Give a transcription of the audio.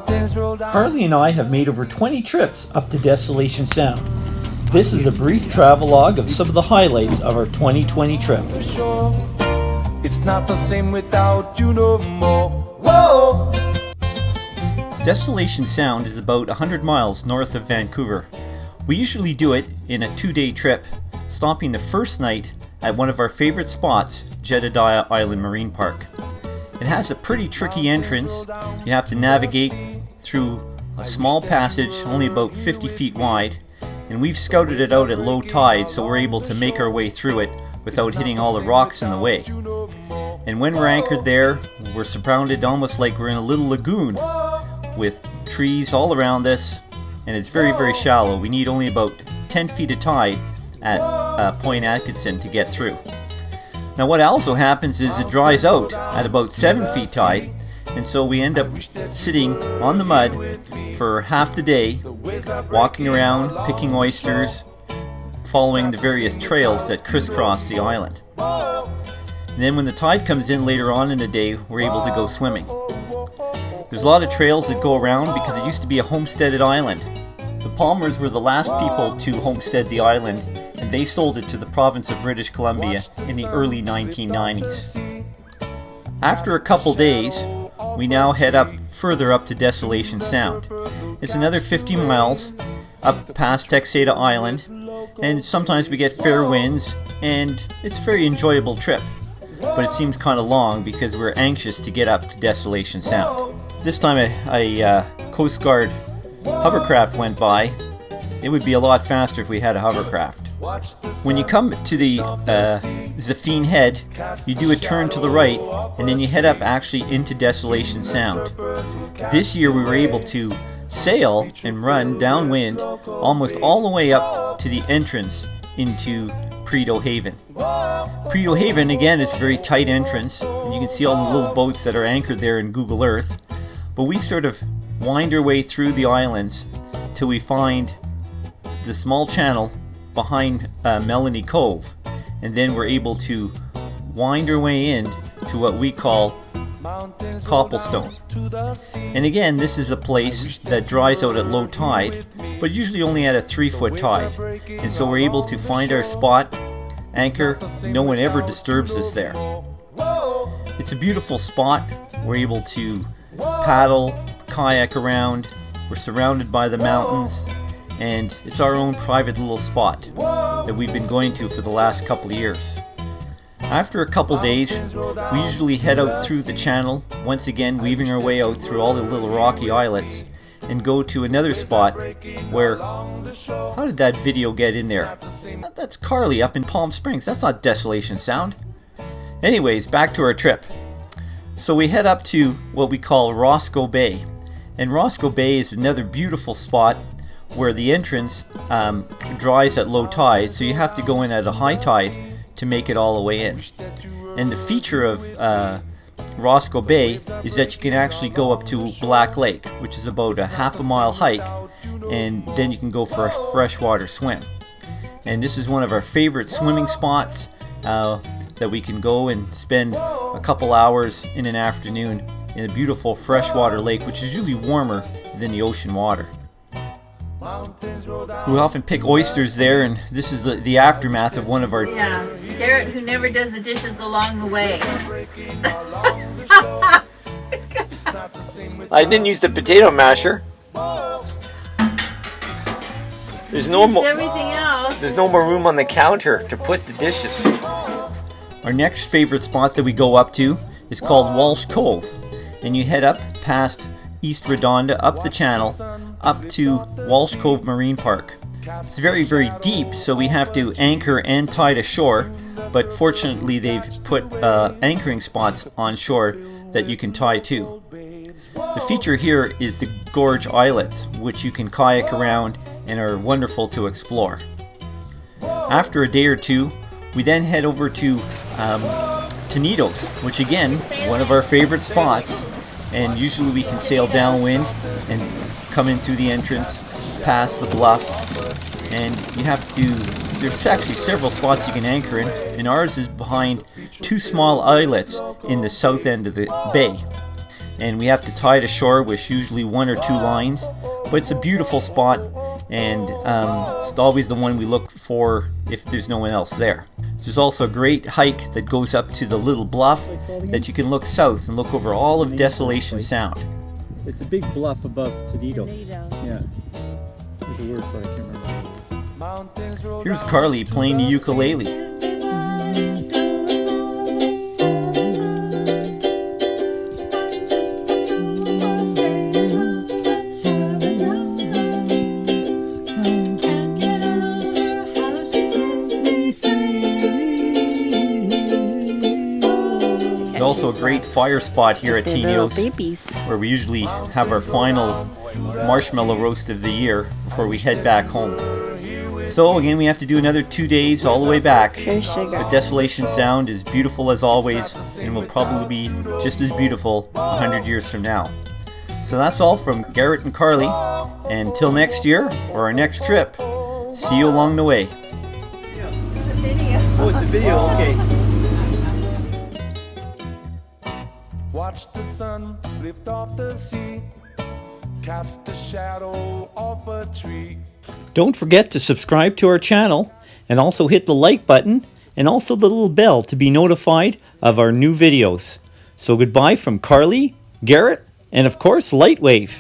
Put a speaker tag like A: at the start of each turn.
A: Carllie and I have made over 20 trips up to Desolation Sound. This is a brief travelogue of some of the highlights of our 2020 trip.
B: It's not the same without you no more. Whoa!
A: Desolation Sound is about 100 miles north of Vancouver. We usually do it in a 2-day trip, stopping the first night at one of our favorite spots, Jedediah Island Marine Park. It has a pretty tricky entrance. You have to navigate through a small passage only about 50 feet wide, and we've scouted it out at low tide so we're able to make our way through it without hitting all the rocks in the way. And when we're anchored there, we're surrounded almost like we're in a little lagoon with trees all around us, and it's very, very shallow. We need only about 10 feet of tide at Point Atkinson to get through. Now what also happens is it dries out at about 7 feet tide, and so we end up sitting on the mud for half the day, walking around, picking oysters, following the various trails that crisscross the island. And then when the tide comes in later on in the day, we're able to go swimming. There's a lot of trails that go around because it used to be a homesteaded island. The Palmers were the last people to homestead the island, and they sold it to the province of British Columbia in the early 1990s. After a couple days, we now head further up to Desolation Sound. It's another 50 miles up past Texada Island, and sometimes we get fair winds, and it's a very enjoyable trip. But it seems kind of long because we're anxious to get up to Desolation Sound. This time a Coast Guard hovercraft went by. It would be a lot faster if we had a hovercraft. When you come to the Zafine Head, you do a turn to the right, and then you head up actually into Desolation Sound. This year we were able to sail and run downwind almost all the way up to the entrance into Prudhoe Haven. Prudhoe Haven, again, is a very tight entrance, and you can see all the little boats that are anchored there in Google Earth. But we sort of wind our way through the islands till we find the small channel behind Melanie Cove, and then we're able to wind our way in to what we call Copplestone. And again, this is a place that dries out at low tide, but usually only at a 3-foot tide. And so we're able to find our spot, anchor, no one ever disturbs us there. It's a beautiful spot. We're able to paddle, kayak around, we're surrounded by the mountains, and it's our own private little spot that we've been going to for the last couple of years. After a couple days, we usually head out through the channel, once again weaving our way out through all the little rocky islets, and go to another spot where, how did that video get in there? That's Carllie up in Palm Springs. That's not Desolation Sound. Anyways, back to our trip. So we head up to what we call Roscoe Bay. And Roscoe Bay is another beautiful spot where the entrance dries at low tide, so you have to go in at a high tide to make it all the way in. And the feature of Roscoe Bay is that you can actually go up to Black Lake, which is about a half-a-mile hike, and then you can go for a freshwater swim. And this is one of our favorite swimming spots that we can go and spend a couple hours in an afternoon in a beautiful freshwater lake, which is usually warmer than the ocean water. We often pick oysters there, and this is the aftermath of one of our...
C: Yeah, Garett, who never does the dishes along the way.
A: I didn't use the potato masher. There's no more.
C: Everything else.
A: There's no more room on the counter to put the dishes. Our next favorite spot that we go up to is called Walsh Cove, and you head up past East Redonda, up the channel, up to Walsh Cove Marine Park. It's very, very deep, so we have to anchor and tide ashore, but fortunately they've put anchoring spots on shore that you can tie to. The feature here is the gorge islets, which you can kayak around and are wonderful to explore. After a day or two, we then head over to Tonitos, which again, one of our favorite spots, and usually we can sail downwind and come in through the entrance, past the bluff, and you have to, there's actually several spots you can anchor in, and ours is behind two small islets in the south end of the bay. and we have to tie it ashore with usually 1 or 2 lines. But it's a beautiful spot, and it's always the one we look for if there's no one else there. There's also a great hike that goes up to the little bluff that you can look south and look over all of Desolation Sound.
D: It's a big bluff above Toledo. Yeah. There's a word for it, I can't remember.
A: Here's Carllie playing the ukulele. There's also a great fire spot here at Tino's, where we usually have our final marshmallow roast of the year before we head back home. So again, we have to do another 2 days all the way back. But Desolation Sound is beautiful as always, and will probably be just as beautiful 100 years from now. So that's all from Garett and Carllie, and until next year or our next trip, see you along the way. Oh, it's a video, okay.
B: Watch the sun lift off the sea, cast the shadow off a tree.
A: Don't forget to subscribe to our channel, and also hit the like button and also the little bell to be notified of our new videos. So goodbye from Carllie, Garett, and of course Lightwave.